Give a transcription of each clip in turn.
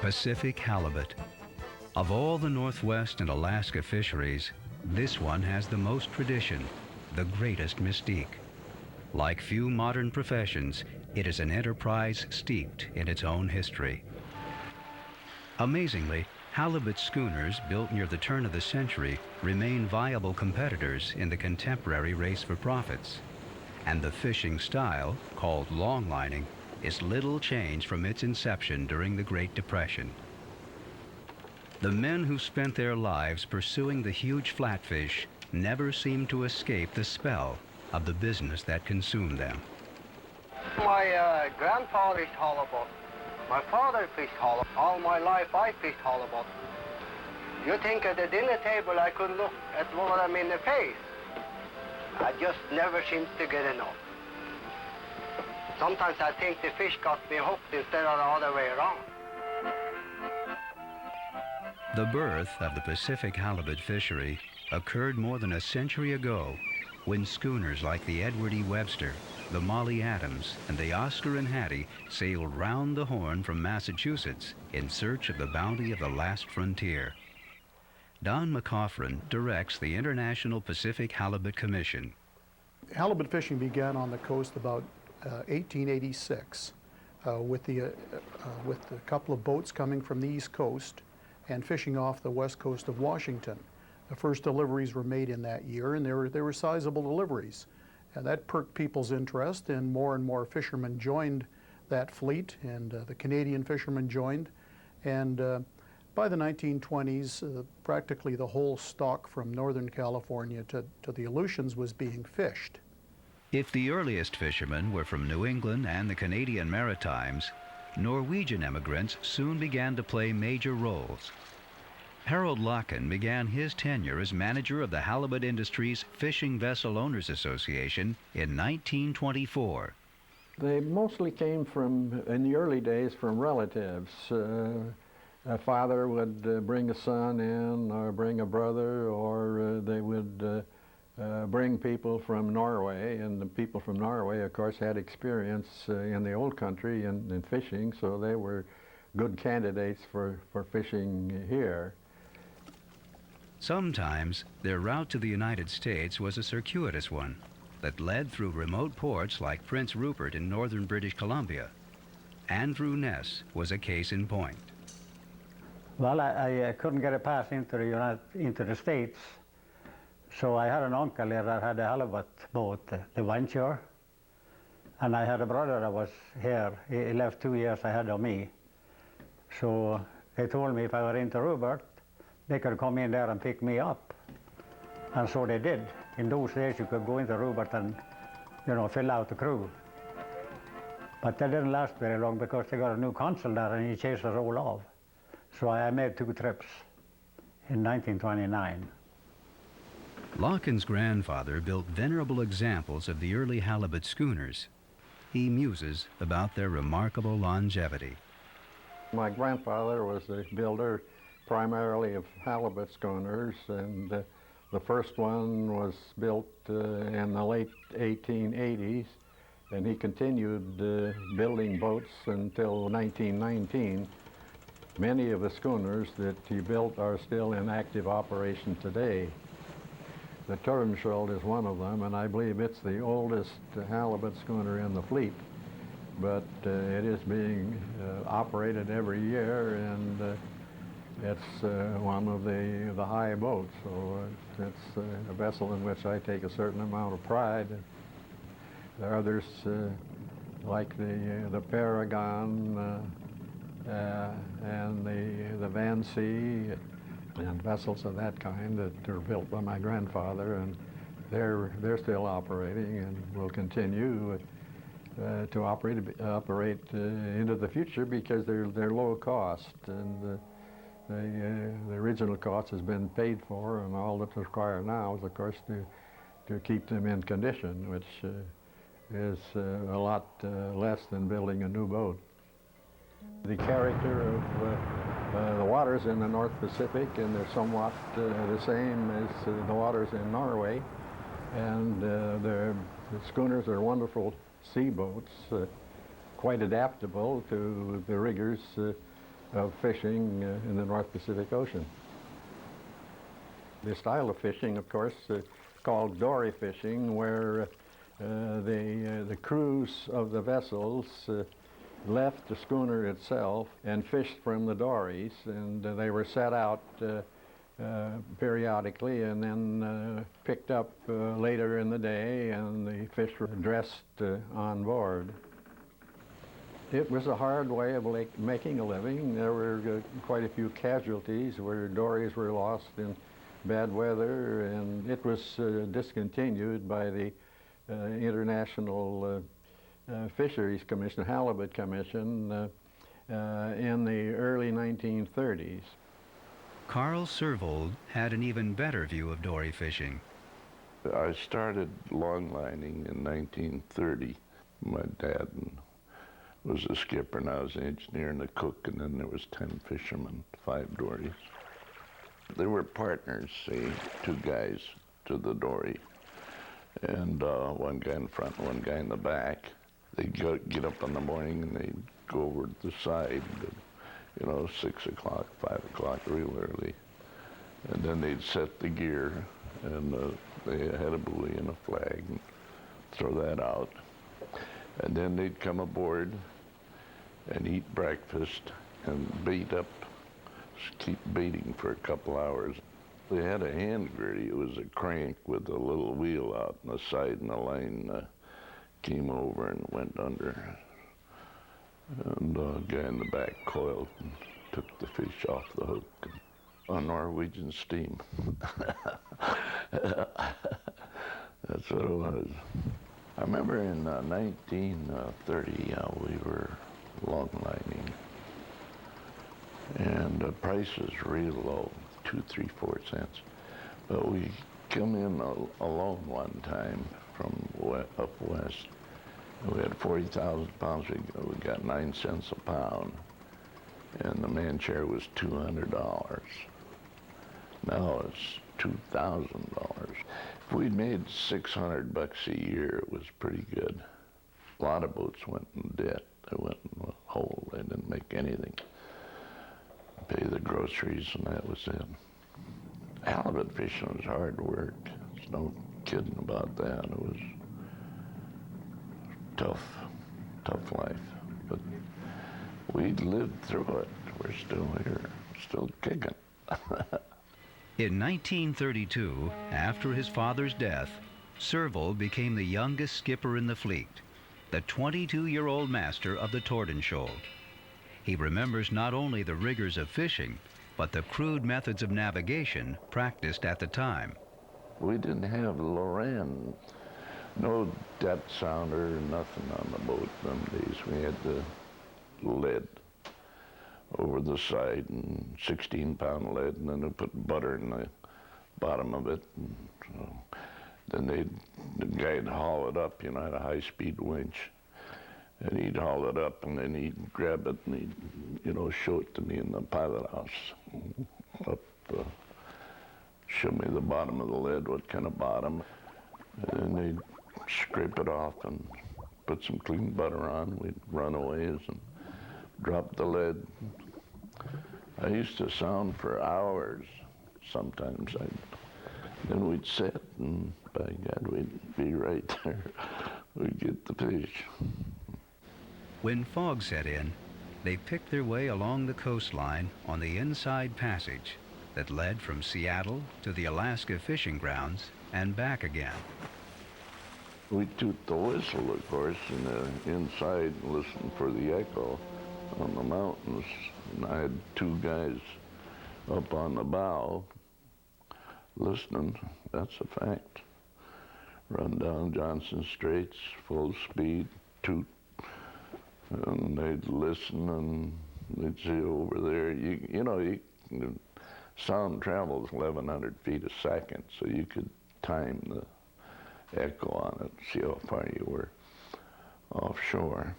Pacific halibut. Of all the Northwest and Alaska fisheries, this one has the most tradition, the greatest mystique. Like few modern professions, it is an enterprise steeped in its own history. Amazingly, halibut schooners built near the turn of the century remain viable competitors in the contemporary race for profits. And the fishing style, called longlining, is little changed from its inception during the Great Depression. The men who spent their lives pursuing the huge flatfish never seemed to escape the spell of the business that consumed them. My grandfather fished halibut. My father fished halibut. All my life I fished halibut. You think at the dinner table I could look at one of them in the face? I just never seemed to get enough. Sometimes I think the fish got me hooked instead of the other way around. The birth of the Pacific halibut fishery occurred more than a century ago when schooners like the Edward E. Webster, the Molly Adams, and the Oscar and Hattie sailed round the Horn from Massachusetts in search of the bounty of the last frontier. Don McCaughren directs the International Pacific Halibut Commission. Halibut fishing began on the coast about 1886 with a couple of boats coming from the East Coast and fishing off the west coast of Washington. The first deliveries were made in that year, and they were sizable deliveries. And that perked people's interest, and more fishermen joined that fleet, and the Canadian fishermen joined. And by the 1920s, practically the whole stock from Northern California to the Aleutians was being fished. If the earliest fishermen were from New England and the Canadian Maritimes, Norwegian immigrants soon began to play major roles. Harold Locken began his tenure as manager of the halibut industry's Fishing Vessel Owners Association in 1924. They mostly came from, in the early days, from relatives. A father would bring a son in, or bring a brother, or they would bring people from Norway, and the people from Norway, of course, had experience in the old country in fishing, so they were good candidates for fishing here. Sometimes their route to the United States was a circuitous one that led through remote ports like Prince Rupert in northern British Columbia. Andrew Ness was a case in point. Well, I couldn't get a pass into the States, so I had an uncle here that had a halibut boat, the Venture, and I had a brother that was here. He left 2 years ahead of me. So they told me if I were into Rupert, they could come in there and pick me up. And so they did. In those days, you could go into Rupert and, fill out the crew. But that didn't last very long because they got a new consul there and he chased us all off. So I made 2 trips in 1929. Locken's grandfather built venerable examples of the early halibut schooners. He muses about their remarkable longevity. My grandfather was a builder primarily of halibut schooners, and the first one was built in the late 1880s, and he continued building boats until 1919. Many of the schooners that he built are still in active operation today. The Turmschild is one of them, and I believe it's the oldest halibut schooner in the fleet. But it is being operated every year, and it's one of the high boats, so it's a vessel in which I take a certain amount of pride. There are others like the Paragon and the Van Sea, and vessels of that kind that are built by my grandfather, and they're still operating and will continue to operate into the future because they're low cost, and the original cost has been paid for, and all that's required now is, of course, to keep them in condition, which is a lot less than building a new boat. The character of the waters in the North Pacific, and they're somewhat the same as the waters in Norway, and the schooners are wonderful sea boats, quite adaptable to the rigors of fishing in the North Pacific Ocean. The style of fishing, of course, called dory fishing, where the crews of the vessels left the schooner itself and fished from the dories, and they were set out periodically and then picked up later in the day, and the fish were dressed on board. It was a hard way of making a living. There were quite a few casualties where dories were lost in bad weather, and it was discontinued by the International Fisheries Commission, Halibut Commission, in the early 1930s. Carl Servold had an even better view of dory fishing. I started longlining in 1930. My dad was a skipper and I was an engineer and a cook, and then there was 10 fishermen, 5 dories. They were partners, see, 2 guys to the dory, and one guy in front, one guy in the back. They'd get up in the morning and they'd go over to the side, you know, 6 o'clock, 5 o'clock, real early. And then they'd set the gear, and they had a buoy and a flag, and throw that out. And then they'd come aboard and eat breakfast and bait up, keep baiting for a couple hours. They had a hand gritty. It was a crank with a little wheel out on the side, and the line came over and went under. And the guy in the back coiled and took the fish off the hook on Norwegian steam. That's what it was. I remember in 1930, we were longlining, and the price was real low, 2, 3, 4 cents. But we come in alone one time from up west. We had 40,000 pounds. We got 9 cents a pound, and the man share was $200. Now it's $2,000. If we'd made $600 a year, it was pretty good. A lot of boats went in debt. They went in a hole. They didn't make anything. Pay the groceries, and that was it. Halibut fishing was hard work. There's no kidding about that. It was tough life. But we lived through it. We're still here, still kicking. In 1932, after his father's death, Servold became the youngest skipper in the fleet, the 22-year-old master of the Tordenskjold. He remembers not only the rigors of fishing, but the crude methods of navigation practiced at the time. We didn't have Loran, no depth sounder, nothing on the boat them days. We had the lead over the side, and 16-pound lead, and then they put butter in the bottom of it. And so then the guy'd haul it up, you know, had a high-speed winch, and he'd haul it up, and then he'd grab it, and he'd, you know, show it to me in the pilot house. Show me the bottom of the lead, what kind of bottom, and then they'd scrape it off and put some clean butter on. We'd run away and drop the lead. I used to sound for hours sometimes. Then we'd sit, and by God, we'd be right there. We'd get the fish. When fog set in, they picked their way along the coastline on the Inside Passage that led from Seattle to the Alaska fishing grounds and back again. We toot the whistle, of course, and inside listen for the echo on the mountains. And I had 2 guys up on the bow listening. That's a fact. Run down Johnson Straits, full speed, toot. And they'd listen, and they'd say over there, you know, sound travels 1,100 feet a second, so you could time the echo on it, see how far you were offshore.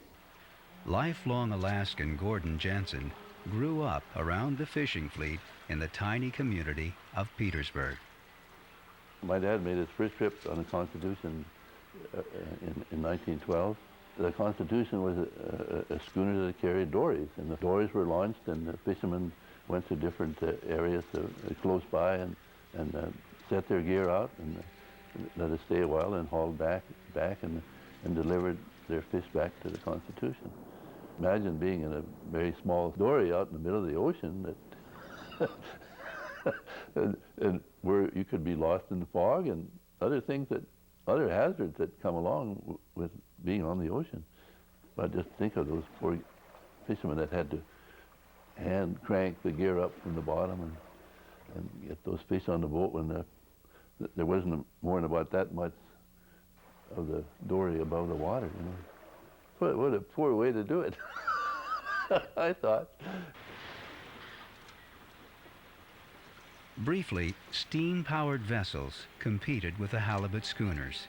Lifelong Alaskan Gordon Jensen grew up around the fishing fleet in the tiny community of Petersburg. My dad made his first trip on the Constitution in 1912, The Constitution was a schooner that carried dories, and the dories were launched, and the fishermen went to different areas close by and set their gear out and let it stay a while and hauled back and delivered their fish back to the Constitution. Imagine being in a very small dory out in the middle of the ocean that and where you could be lost in the fog and other hazards that come along with being on the ocean. But just think of those poor fishermen that had to hand crank the gear up from the bottom and get those fish on the boat when there wasn't more than about that much of the dory above the water, you know. What a poor way to do it, I thought. Briefly, steam-powered vessels competed with the halibut schooners.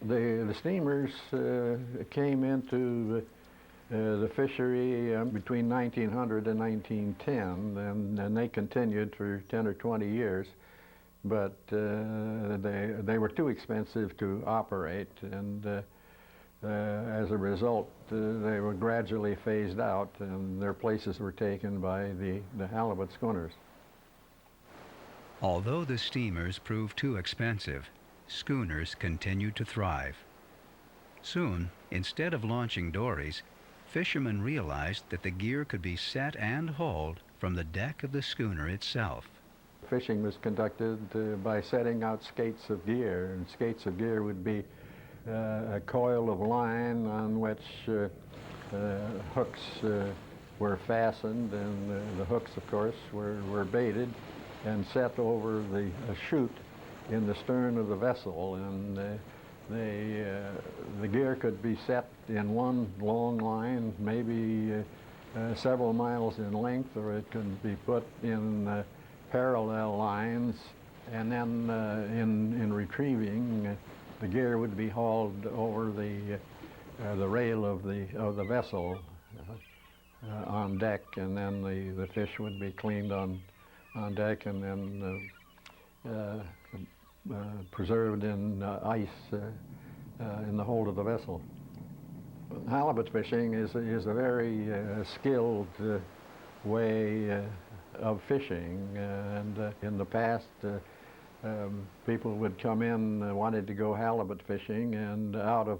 The steamers came into the fishery between 1900 and 1910, and they continued for 10 or 20 years, but they were too expensive to operate, and as a result, they were gradually phased out, and their places were taken by the halibut schooners. Although the steamers proved too expensive, schooners continued to thrive. Soon, instead of launching dories, fishermen realized that the gear could be set and hauled from the deck of the schooner itself. Fishing was conducted by setting out skates of gear, and skates of gear would be a coil of line on which hooks were fastened, and the hooks, of course, were baited and set over a chute in the stern of the vessel, and the gear could be set in one long line, maybe several miles in length, or it could be put in parallel lines, and then in retrieving, the gear would be hauled over the rail of the vessel on deck, and then the fish would be cleaned on deck and then preserved in ice in the hold of the vessel. Halibut fishing is a very skilled way of fishing, and in the past people would come in wanted to go halibut fishing, and out of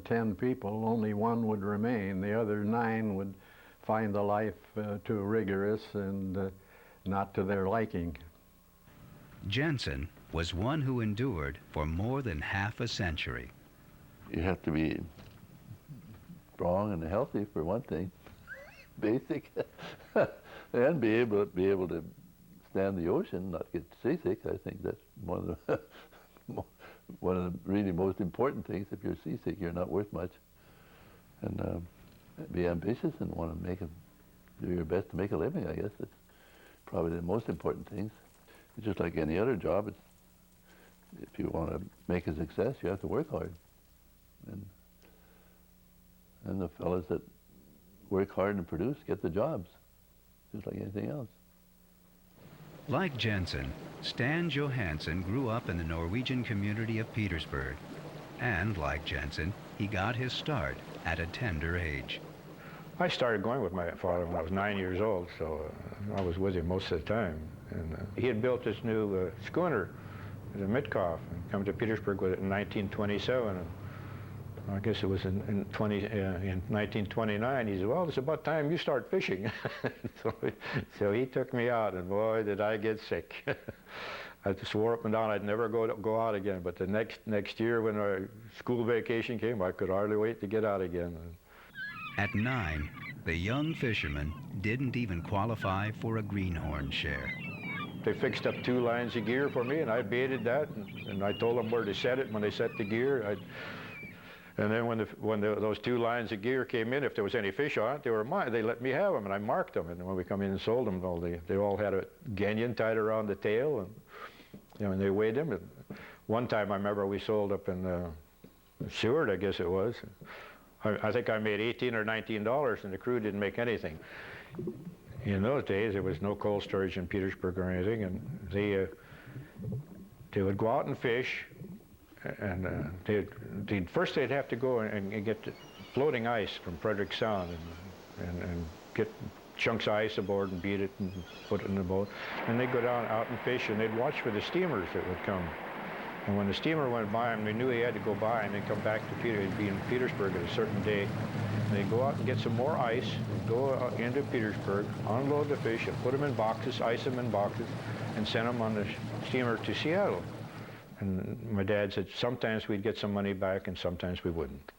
10 people only one would remain. The other 9 would find the life too rigorous and not to their liking. Jensen was one who endured for more than half a century. You have to be strong and healthy for one thing, basic, and be able to stand the ocean, not get seasick. I think that's one of the really most important things. If you're seasick, you're not worth much. And be ambitious and want to do your best to make a living. I guess that's probably the most important things. It's just like any other job. If you want to make a success, you have to work hard. And the fellows that work hard and produce get the jobs, just like anything else. Like Jensen, Stan Johansen grew up in the Norwegian community of Petersburg. And like Jensen, he got his start at a tender age. I started going with my father when I was 9 years old, so I was with him most of the time. And he had built this new schooner, the Mitkoff, and come to Petersburg with it in 1927. And I guess it was in 1929. He said, "Well, it's about time you start fishing." so he took me out, and boy, did I get sick. I swore up and down I'd never go out again. But the next year, when our school vacation came, I could hardly wait to get out again. At 9, the young fisherman didn't even qualify for a greenhorn share. They fixed up 2 lines of gear for me, and I baited that, and I told them where to set it when they set the gear. And then when those 2 lines of gear came in, if there was any fish on it, they were mine. They let me have them, and I marked them. And when we come in and sold them, they all had a gannion tied around the tail, and they weighed them. And one time I remember we sold up in Seward, I guess it was. I think I made $18 or $19, and the crew didn't make anything. In those days, there was no cold storage in Petersburg or anything, and they would go out and fish, and first they'd have to go and get floating ice from Frederick Sound and get chunks of ice aboard and beat it and put it in the boat. And they'd go down out and fish, and they'd watch for the steamers that would come. And when the steamer went by them, they knew he had to go by, and they'd come back to He'd be in Petersburg at a certain day. And they'd go out and get some more ice, and go into Petersburg, unload the fish, and put them in boxes, ice them in boxes, and send them on the steamer to Seattle. And my dad said sometimes we'd get some money back, and sometimes we wouldn't.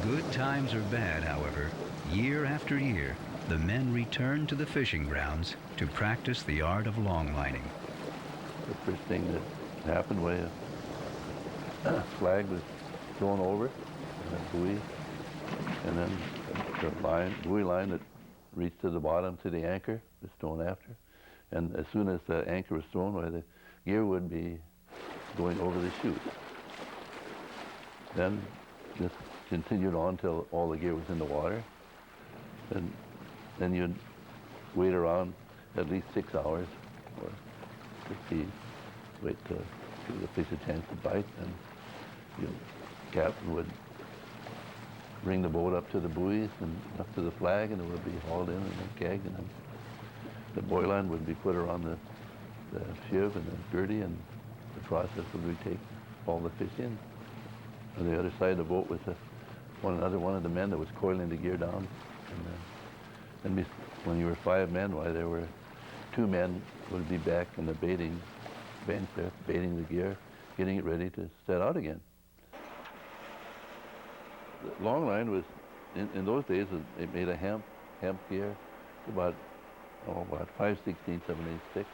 Good times or bad, however, year after year, the men returned to the fishing grounds to practice the art of longlining. The first thing that happened when a flag was thrown over, and a buoy, and then the buoy line that reached to the bottom to the anchor was thrown after. And as soon as the anchor was thrown, the gear would be going over the chute. Then this continued on till all the gear was in the water. And then you'd wait around at least 6 hours or wait to give the fish a chance to bite, and the captain would bring the boat up to the buoys and up to the flag, and it would be hauled in and then kegged, and then the buoy line would be put around the shiv and the gurdy, and the process would be take all the fish in. On the other side of the boat was another one of the men that was coiling the gear down. And when you were 5 men, there were 2 men would be back in the baiting bench there, baiting the gear, getting it ready to set out again. The long line was, in those days, it made a hemp gear, about 5/16, 7/8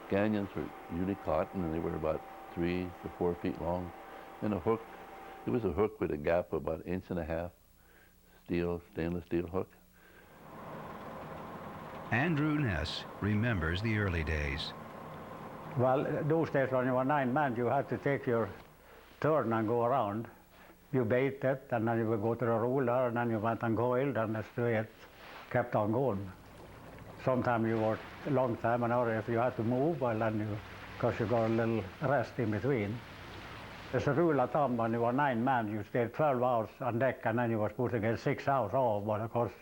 Ganyons were usually cotton, and they were about 3 to 4 feet long. And a hook, it was a hook with a gap of about 1.5 inch, stainless steel hook. Andrew Ness remembers the early days. Well, those days when you were 9 men, you had to take your turn and go around. You bait it, and then you would go to the ruler, and then you went and coiled, and that's the way it kept on going. Sometimes you worked a long time, and if you had to move, well, then because you got a little rest in between. There's a rule of thumb, when you were 9 men, you stayed 12 hours on deck, and then you were supposed to get 6 hours off, but of course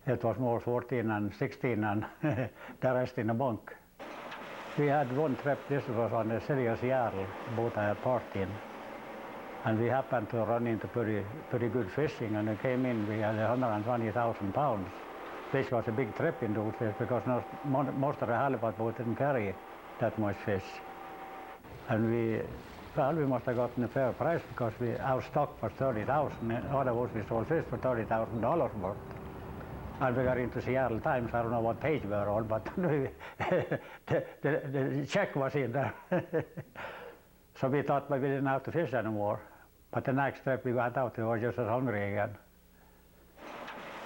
it was more 14 and 16 and the rest in the bunk. We had one trip, this was on the city of Seattle, boat I had parked in, and we happened to run into pretty good fishing, and we came in, we had 120,000 pounds, which was a big trip in those days, because most of the halibut boats didn't carry that much fish. And we must have gotten a fair price, because our stock was 30,000. Otherwise, we sold fish for $30,000 worth. And we got into Seattle Times. I don't know what page we were on, but the check was in there. So we thought maybe we didn't have to fish anymore. But the next trip we went out, we were just as hungry again.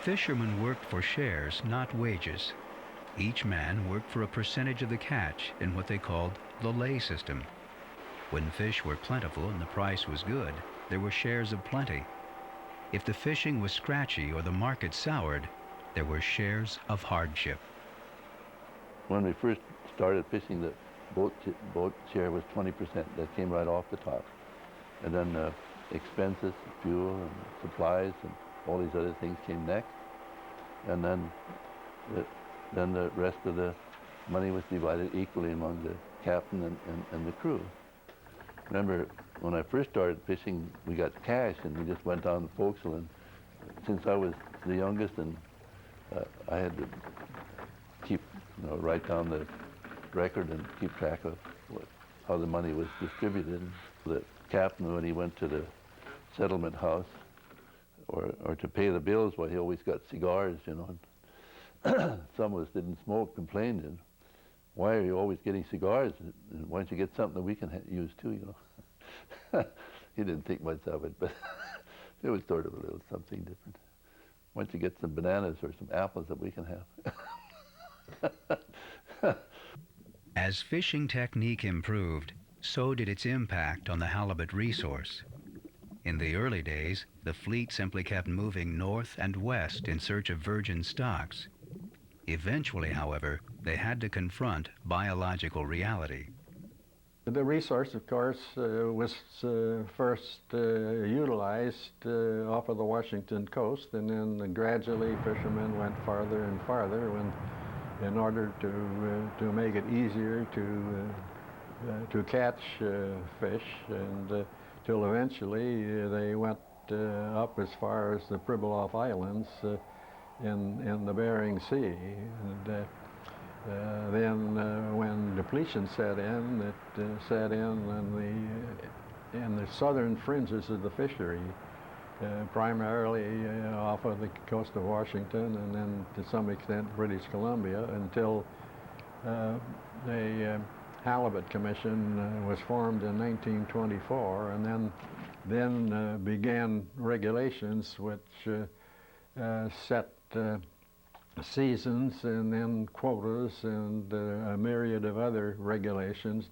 Fishermen worked for shares, not wages. Each man worked for a percentage of the catch in what they called the lay system. When fish were plentiful and the price was good, there were shares of plenty. If the fishing was scratchy or the market soured, there were shares of hardship. When we first started fishing, the boat share was 20%. That came right off the top. And then expenses, fuel and supplies and all these other things came next. And then the rest of the money was divided equally among the captain and the crew. Remember, when I first started fishing, we got cash, and we just went down the forecastle. And since I was the youngest, and I had to keep, write down the record and keep track of how the money was distributed. The captain, when he went to the settlement house or to pay the bills, well, he always got cigars, Some of us didn't smoke, complained, and why are you always getting cigars? And why don't you get something that we can use too, He didn't think much of it, but it was sort of a little something different. Why don't you get some bananas or some apples that we can have? As fishing technique improved, so did its impact on the halibut resource. In the early days, the fleet simply kept moving north and west in search of virgin stocks. Eventually, however, they had to confront biological reality. The resource, of course, was first utilized off of the Washington coast, and then gradually fishermen went farther and farther in order to make it easier to catch fish, and till eventually they went up as far as the Pribilof Islands in the Bering Sea. And then when depletion set in, it set in the southern fringes of the fishery, primarily off of the coast of Washington and then to some extent British Columbia, until the Halibut Commission was formed in 1924, and then began regulations which set seasons and then quotas and a myriad of other regulations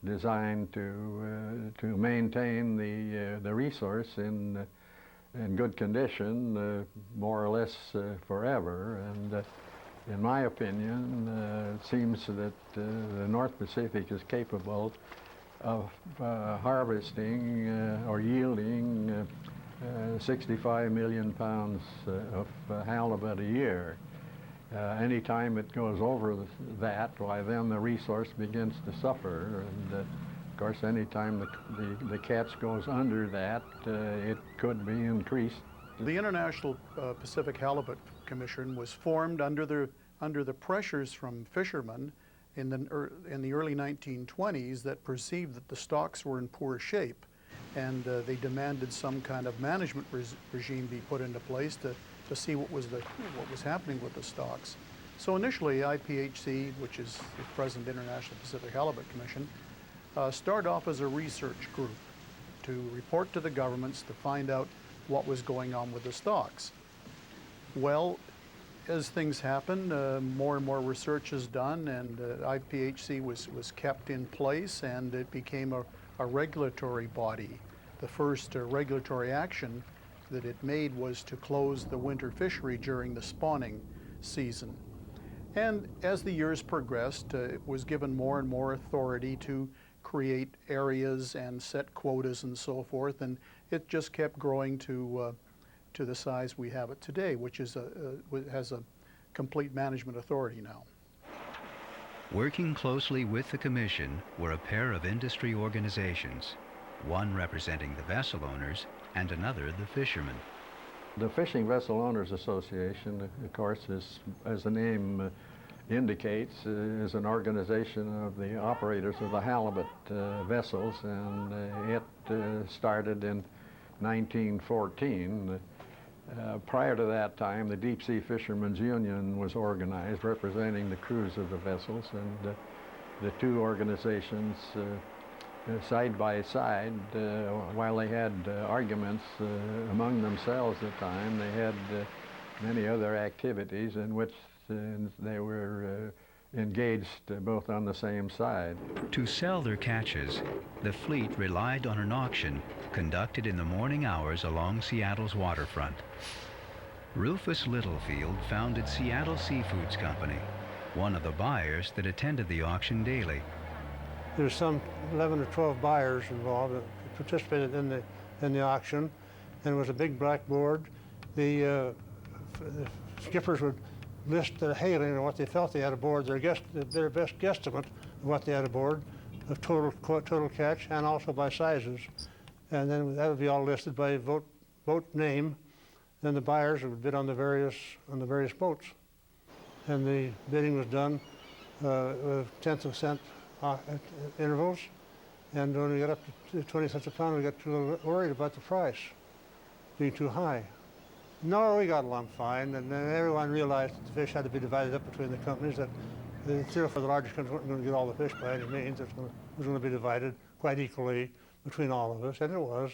designed to maintain the resource in good condition, more or less forever. And in my opinion, it seems that the North Pacific is capable of harvesting or yielding 65 million pounds of halibut a year. Anytime it goes over that, why then the resource begins to suffer. And of course, anytime the catch goes under that, it could be increased. The International Pacific Halibut Commission was formed under the pressures from fishermen in the early 1920s that perceived that the stocks were in poor shape, and they demanded some kind of management regime be put into place to see what was happening with the stocks. So initially, IPHC, which is the present International Pacific Halibut Commission, started off as a research group to report to the governments to find out what was going on with the stocks. Well, as things happen, more and more research is done, and IPHC was kept in place, and it became a regulatory body. The first regulatory action that it made was to close the winter fishery during the spawning season. And as the years progressed, it was given more and more authority to create areas and set quotas and so forth, and it just kept growing to the size we have it today, which is has a complete management authority now. Working closely with the Commission were a pair of industry organizations, one representing the vessel owners and another the fishermen. The Fishing Vessel Owners Association, of course, is, as the name indicates, is an organization of the operators of the halibut vessels, and it started in 1914. Prior to that time, the Deep Sea Fishermen's Union was organized, representing the crews of the vessels, and the two organizations side by side, while they had arguments among themselves at the time, they had many other activities in which they were engaged both on the same side. To sell their catches, the fleet relied on an auction conducted in the morning hours along Seattle's waterfront. Rufus Littlefield founded Seattle Seafoods Company, one of the buyers that attended the auction daily. There's some 11 or 12 buyers involved that participated in the auction, and it was a big blackboard. The skippers would list their hailing and what they felt they had aboard, their best guesstimate of what they had aboard, of total catch, and also by sizes. And then that would be all listed by boat name. Then the buyers would bid on the various boats, and the bidding was done with tenths of a cent intervals. And when we got up to 20 cents a pound, we got too little worried about the price being too high. No, we got along fine, and then everyone realized that the fish had to be divided up between the companies, that the three or four of the largest companies weren't going to get all the fish by any means. It was going to be divided quite equally between all of us, and it was.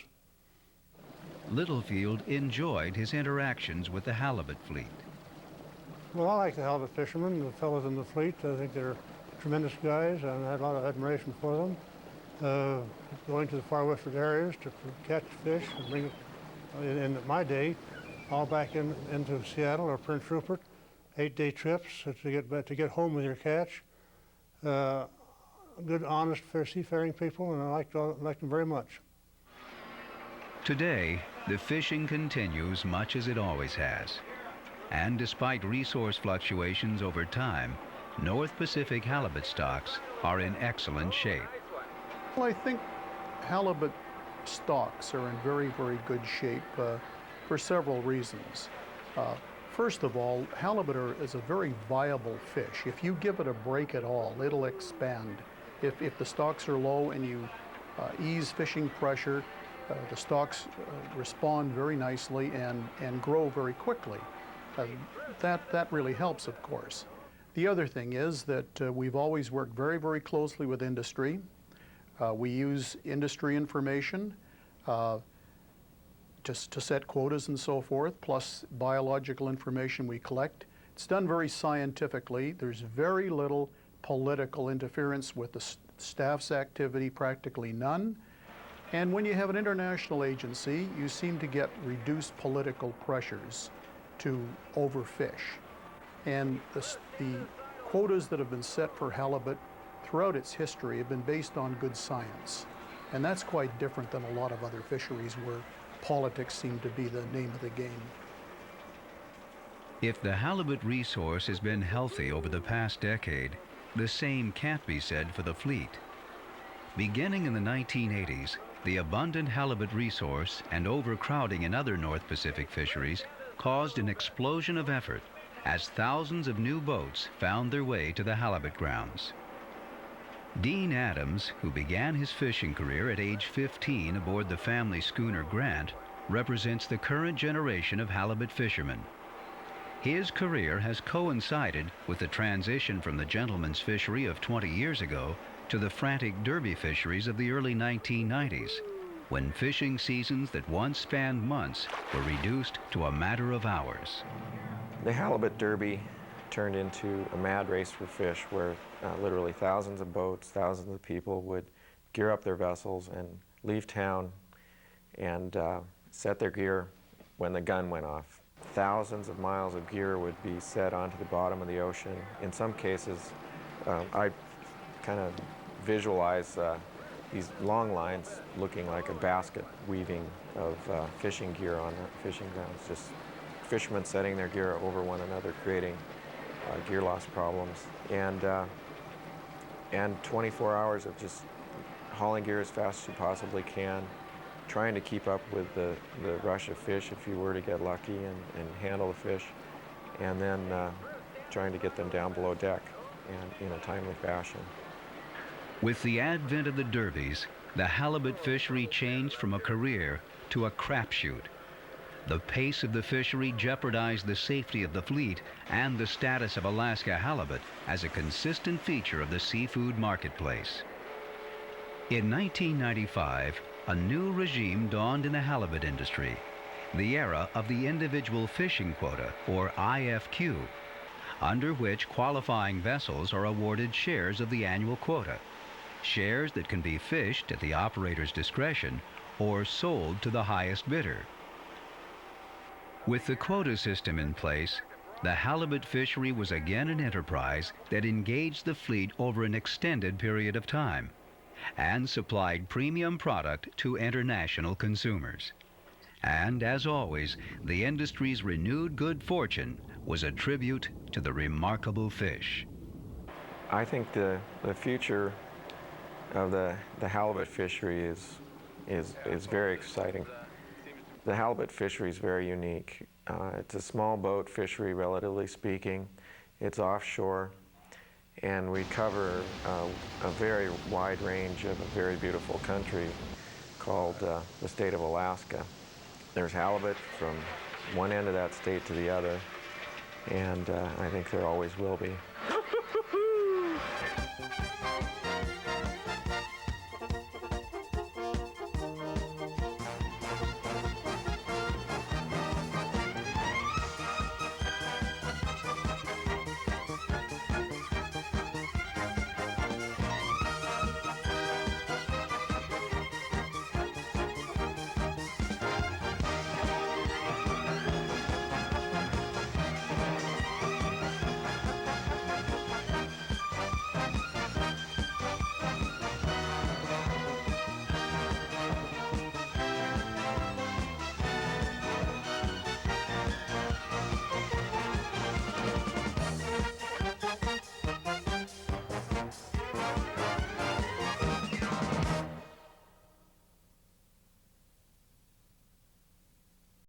Littlefield enjoyed his interactions with the halibut fleet. Well, I like the halibut fishermen, the fellows in the fleet. I think they're tremendous guys, and I had a lot of admiration for them. Going to the far western areas to catch fish and bring it, in my day, all back into Seattle or Prince Rupert, 8-day trips to get home with your catch. good, honest seafaring people, and I like them very much. Today, the fishing continues much as it always has. And despite resource fluctuations over time, North Pacific halibut stocks are in excellent shape. Well, I think halibut stocks are in very, very good shape for several reasons. First of all, halibut is a very viable fish. If you give it a break at all, it'll expand. If the stocks are low and you ease fishing pressure, the stocks respond very nicely and grow very quickly. That really helps, of course. The other thing is that we've always worked very, very closely with industry. We use industry information just to set quotas and so forth, plus biological information we collect. It's done very scientifically. There's very little political interference with the staff's activity, practically none. And when you have an international agency, you seem to get reduced political pressures to overfish. And the quotas that have been set for halibut throughout its history have been based on good science. And that's quite different than a lot of other fisheries where politics seem to be the name of the game. If the halibut resource has been healthy over the past decade, the same can't be said for the fleet. Beginning in the 1980s, the abundant halibut resource and overcrowding in other North Pacific fisheries caused an explosion of effort as thousands of new boats found their way to the halibut grounds. Dean Adams, who began his fishing career at age 15 aboard the family schooner Grant, represents the current generation of halibut fishermen. His career has coincided with the transition from the gentleman's fishery of 20 years ago to the frantic derby fisheries of the early 1990s, when fishing seasons that once spanned months were reduced to a matter of hours. The halibut derby turned into a mad race for fish where literally thousands of boats, thousands of people would gear up their vessels and leave town and set their gear when the gun went off. Thousands of miles of gear would be set onto the bottom of the ocean. In some cases, I kind of visualize these long lines looking like a basket weaving of fishing gear on the fishing grounds, just fishermen setting their gear over one another, creating gear loss problems, and 24 hours of just hauling gear as fast as you possibly can, trying to keep up with the rush of fish if you were to get lucky and handle the fish, and then trying to get them down below deck and in a timely fashion. With the advent of the derbies, the halibut fishery changed from a career to a crapshoot. The pace of the fishery jeopardized the safety of the fleet and the status of Alaska halibut as a consistent feature of the seafood marketplace. In 1995, a new regime dawned in the halibut industry, the era of the individual fishing quota, or IFQ, under which qualifying vessels are awarded shares of the annual quota, shares that can be fished at the operator's discretion or sold to the highest bidder. With the quota system in place, the halibut fishery was again an enterprise that engaged the fleet over an extended period of time and supplied premium product to international consumers. And as always, the industry's renewed good fortune was a tribute to the remarkable fish. I think the future of the halibut fishery is very exciting. The halibut fishery is very unique. It's a small boat fishery, relatively speaking. It's offshore, and we cover a very wide range of a very beautiful country called the state of Alaska. There's halibut from one end of that state to the other, and I think there always will be.